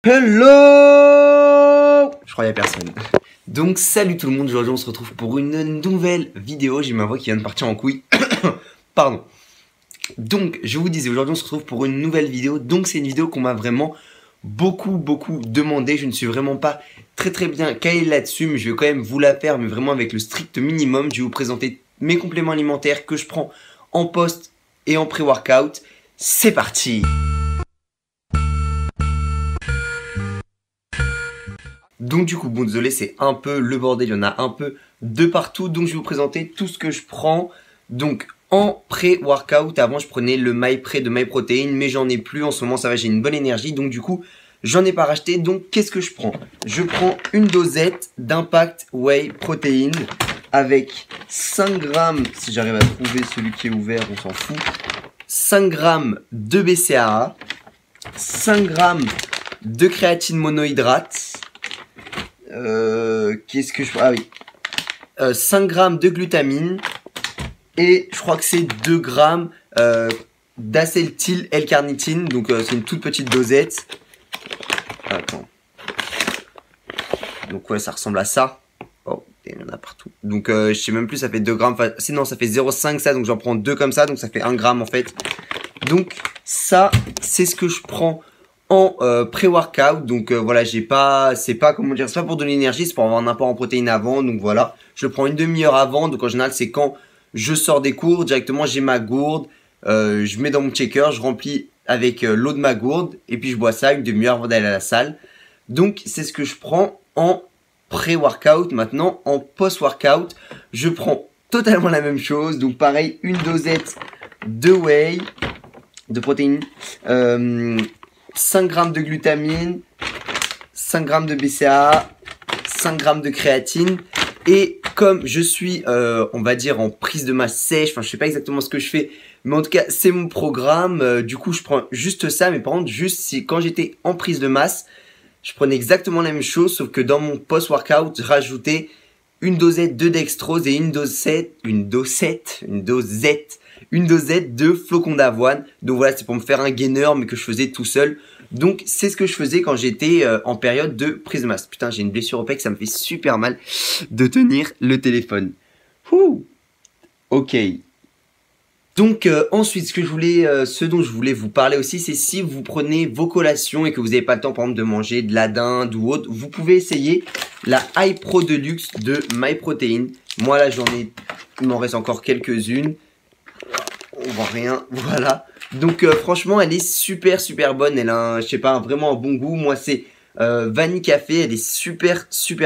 Hello! Je crois qu'il n'y a personne. Donc salut tout le monde, aujourd'hui on se retrouve pour une nouvelle vidéo. J'ai ma voix qui vient de partir en couille. Pardon. Donc je vous disais, aujourd'hui on se retrouve pour une nouvelle vidéo. Donc c'est une vidéo qu'on m'a vraiment beaucoup demandé. Je ne suis vraiment pas très bien calé là-dessus, mais je vais quand même vous la faire, mais vraiment avec le strict minimum. Je vais vous présenter mes compléments alimentaires que je prends en post et en pré-workout. C'est parti! Donc du coup, bon désolé, c'est un peu le bordel, il y en a un peu de partout. Donc je vais vous présenter tout ce que je prends. Donc en pré-workout, avant je prenais le MyPre de MyProtein, mais j'en ai plus. En ce moment ça va, j'ai une bonne énergie. Donc du coup, j'en ai pas racheté. Donc qu'est-ce que je prends? Je prends une dosette d'Impact Whey Protein avec 5 grammes, si j'arrive à trouver celui qui est ouvert, on s'en fout. 5 grammes de BCAA, 5 grammes de créatine monohydrate. Qu'est-ce que je... Ah oui. 5 grammes de glutamine. Et je crois que c'est 2 grammes d'acétyl L-carnitine. Donc c'est une toute petite dosette. Attends. Donc ouais, ça ressemble à ça. Oh, il y en a partout. Donc je sais même plus, ça fait 2 grammes. Enfin, sinon ça fait 0,5 ça. Donc j'en prends 2 comme ça. Donc ça fait 1 gramme en fait. Donc ça, c'est ce que je prends en pré-workout. Donc voilà, c'est pas comment dire, c'est pas pour de l'énergie, c'est pour avoir un apport en protéines avant. Donc voilà, je le prends une demi-heure avant. Donc en général, c'est quand je sors des cours directement, j'ai ma gourde, je mets dans mon shaker, je remplis avec l'eau de ma gourde et puis je bois ça une demi-heure avant d'aller à la salle. Donc c'est ce que je prends en pré-workout. Maintenant en post-workout, je prends totalement la même chose. Donc pareil, une dosette de whey, de protéines, 5 grammes de glutamine, 5 grammes de BCAA, 5 grammes de créatine. Et comme je suis, on va dire, en prise de masse sèche, enfin je sais pas exactement ce que je fais, mais en tout cas c'est mon programme. Du coup je prends juste ça, mais par contre juste si quand j'étais en prise de masse, je prenais exactement la même chose, sauf que dans mon post-workout, je rajoutais une dosette de dextrose et une dosette de flocons d'avoine. Donc voilà, c'est pour me faire un gainer, mais que je faisais tout seul. Donc c'est ce que je faisais quand j'étais en période de prise de masse. Putain, j'ai une blessure au pec, ça me fait super mal de tenir le téléphone. Ouh. Ok. Donc ensuite, ce dont je voulais vous parler aussi, c'est si vous prenez vos collations et que vous n'avez pas le temps, par exemple, de manger de la dinde ou autre, vous pouvez essayer la High Pro Deluxe de MyProtein. Moi là, il m'en reste encore quelques-unes. On voit rien, voilà. Donc franchement, elle est super bonne. Elle a, je sais pas, vraiment un bon goût. Moi, c'est vanille café. Elle est super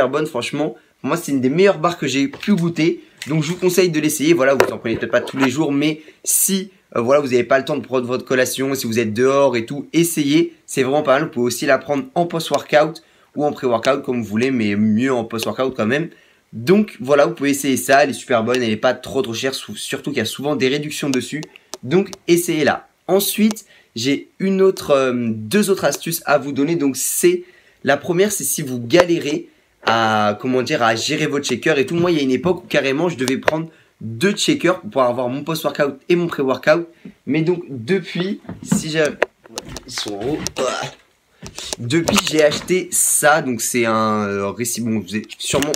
bonne, franchement. Moi, c'est une des meilleures barres que j'ai pu goûter. Donc, je vous conseille de l'essayer. Voilà, vous en prenez peut-être pas tous les jours, mais si voilà, vous n'avez pas le temps de prendre votre collation, si vous êtes dehors et tout, essayez. C'est vraiment pas mal. Vous pouvez aussi la prendre en post-workout ou en pré-workout comme vous voulez, mais mieux en post-workout quand même. Donc voilà, vous pouvez essayer ça, elle est super bonne, elle n'est pas trop chère, surtout qu'il y a souvent des réductions dessus. Donc essayez-la. Ensuite, j'ai deux autres astuces à vous donner. Donc la première, c'est si vous galérez à gérer votre shaker et tout. Moi, il y a une époque où carrément je devais prendre 2 shakers pour pouvoir avoir mon post-workout et mon pré-workout. Mais donc depuis, ils sont en haut. Depuis, j'ai acheté ça. Donc c'est un récipient. Bon, vous êtes sûrement,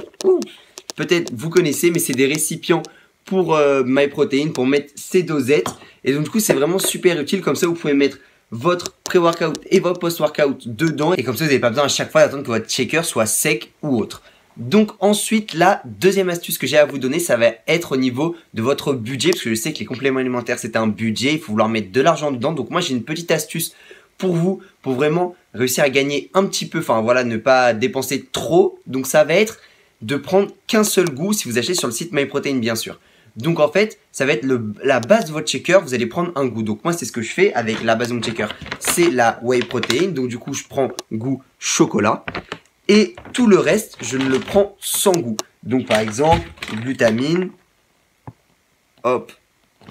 peut-être vous connaissez, mais c'est des récipients pour MyProtein, pour mettre ces dosettes. Et donc du coup, c'est vraiment super utile. Comme ça, vous pouvez mettre votre pré-workout et votre post-workout dedans. Et comme ça, vous n'avez pas besoin à chaque fois d'attendre que votre shaker soit sec ou autre. Donc ensuite, la deuxième astuce que j'ai à vous donner, ça va être au niveau de votre budget. Parce que je sais que les compléments alimentaires, c'est un budget. Il faut vouloir mettre de l'argent dedans. Donc moi, j'ai une petite astuce pour vous, pour vraiment réussir à gagner un petit peu. Enfin voilà, ne pas dépenser trop. Donc ça va être de prendre qu'un seul goût si vous achetez sur le site MyProtein, bien sûr. Donc en fait, ça va être la base de votre shaker, vous allez prendre un goût. Donc moi, c'est ce que je fais avec la base de mon shaker. C'est la Whey Protein. Donc du coup, je prends goût chocolat. Et tout le reste, je ne le prends sans goût. Donc par exemple, glutamine. Hop,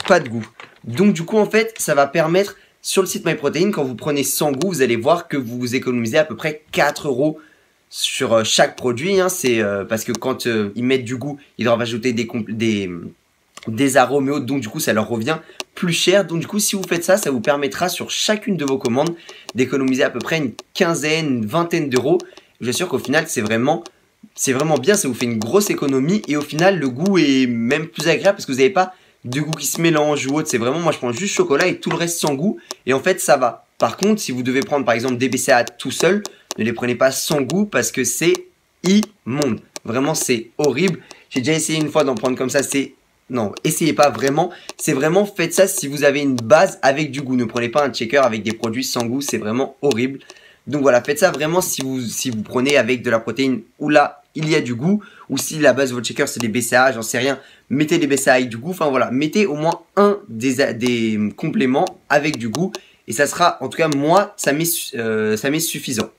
pas de goût. Donc du coup, en fait, ça va permettre, sur le site MyProtein, quand vous prenez sans goût, vous allez voir que vous économisez à peu près 4 € sur chaque produit. Hein. C'est parce que quand ils mettent du goût, ils doivent ajouter des des arômes et autres, donc du coup ça leur revient plus cher. Donc du coup si vous faites ça, ça vous permettra sur chacune de vos commandes d'économiser à peu près une quinzaine, une vingtaine d'euros. Je vous assure qu'au final c'est vraiment bien, ça vous fait une grosse économie et au final le goût est même plus agréable parce que vous n'avez pas de goût qui se mélange ou autre. C'est vraiment, moi je prends juste chocolat et tout le reste sans goût et en fait ça va. Par contre si vous devez prendre par exemple des BCA tout seul, ne les prenez pas sans goût parce que c'est immonde. Vraiment c'est horrible. J'ai déjà essayé une fois d'en prendre comme ça, non, essayez pas vraiment. C'est vraiment, faites ça si vous avez une base avec du goût. Ne prenez pas un shaker avec des produits sans goût, c'est vraiment horrible. Donc voilà, faites ça vraiment si vous prenez avec de la protéine où là, il y a du goût. Ou si la base de votre shaker, c'est des BCAA, j'en sais rien. Mettez des BCAA avec du goût. Enfin voilà, mettez au moins un des compléments avec du goût. Et ça sera, en tout cas moi, ça m'est suffisant.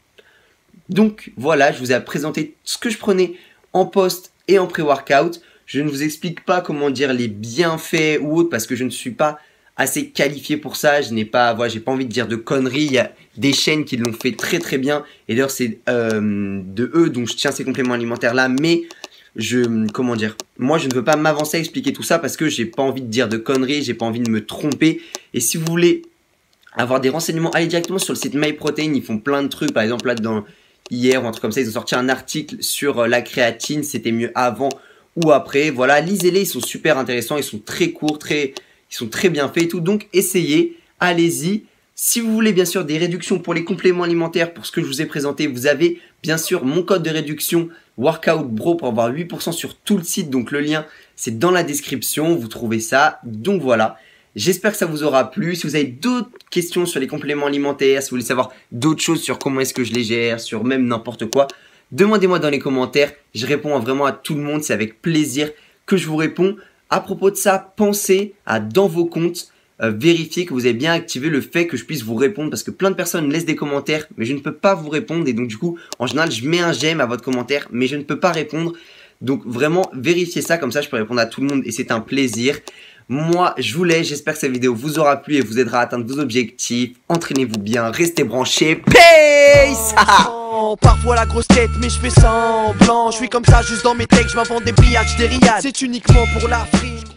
Donc voilà, je vous ai présenté ce que je prenais en post et en pré-workout. Je ne vous explique pas comment dire les bienfaits ou autres parce que je ne suis pas assez qualifié pour ça. Je n'ai pas, voilà, j'ai pas envie de dire de conneries. Il y a des chaînes qui l'ont fait très très bien. Et d'ailleurs c'est de eux dont je tiens ces compléments alimentaires là. Mais comment dire, moi je ne veux pas m'avancer à expliquer tout ça parce que j'ai pas envie de dire de conneries. J'ai pas envie de me tromper. Et si vous voulez avoir des renseignements, allez directement sur le site MyProtein. Ils font plein de trucs. Par exemple là hier ou un truc comme ça, ils ont sorti un article sur la créatine. C'était mieux avant ou après, voilà, lisez-les, ils sont super intéressants, ils sont très courts, ils sont très bien faits et tout, donc essayez, allez-y. Si vous voulez bien sûr des réductions pour les compléments alimentaires, pour ce que je vous ai présenté, vous avez bien sûr mon code de réduction WorkoutBro pour avoir 8% sur tout le site, donc le lien c'est dans la description, vous trouvez ça, donc voilà. J'espère que ça vous aura plu. Si vous avez d'autres questions sur les compléments alimentaires, si vous voulez savoir d'autres choses sur comment est-ce que je les gère, sur même n'importe quoi, demandez-moi dans les commentaires, je réponds vraiment à tout le monde, c'est avec plaisir que je vous réponds. À propos de ça, pensez à dans vos comptes, vérifier que vous avez bien activé le fait que je puisse vous répondre parce que plein de personnes laissent des commentaires mais je ne peux pas vous répondre et donc du coup, en général, je mets un j'aime à votre commentaire mais je ne peux pas répondre. Donc vraiment, vérifiez ça, comme ça je peux répondre à tout le monde et c'est un plaisir. Moi, je vous laisse, j'espère que cette vidéo vous aura plu et vous aidera à atteindre vos objectifs. Entraînez-vous bien, restez branchés, peace. Parfois la grosse tête mais je fais semblant. Je suis comme ça juste dans mes textes, je m'invente des pillages, des riades. C'est uniquement pour la frime.